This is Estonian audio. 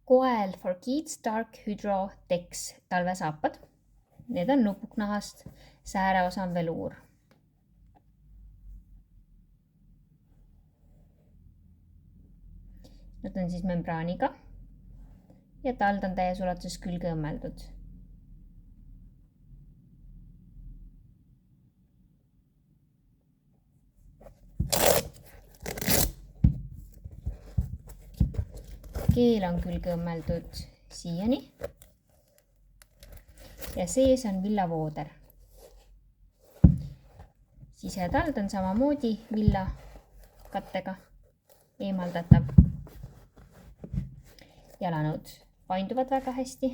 Koel for Kids Dark Hydro Tex talvesaapad. Need on nupuknahast, sääreosa on veluur. Nad on siis membraaniga ja tald on täies ulatuses külge õmmeldud. Keel on külge õmmeldud siiani ja sees on villavooder. Sisetald on samamoodi villakattega eemaldatav. Jalanõud painduvad väga hästi.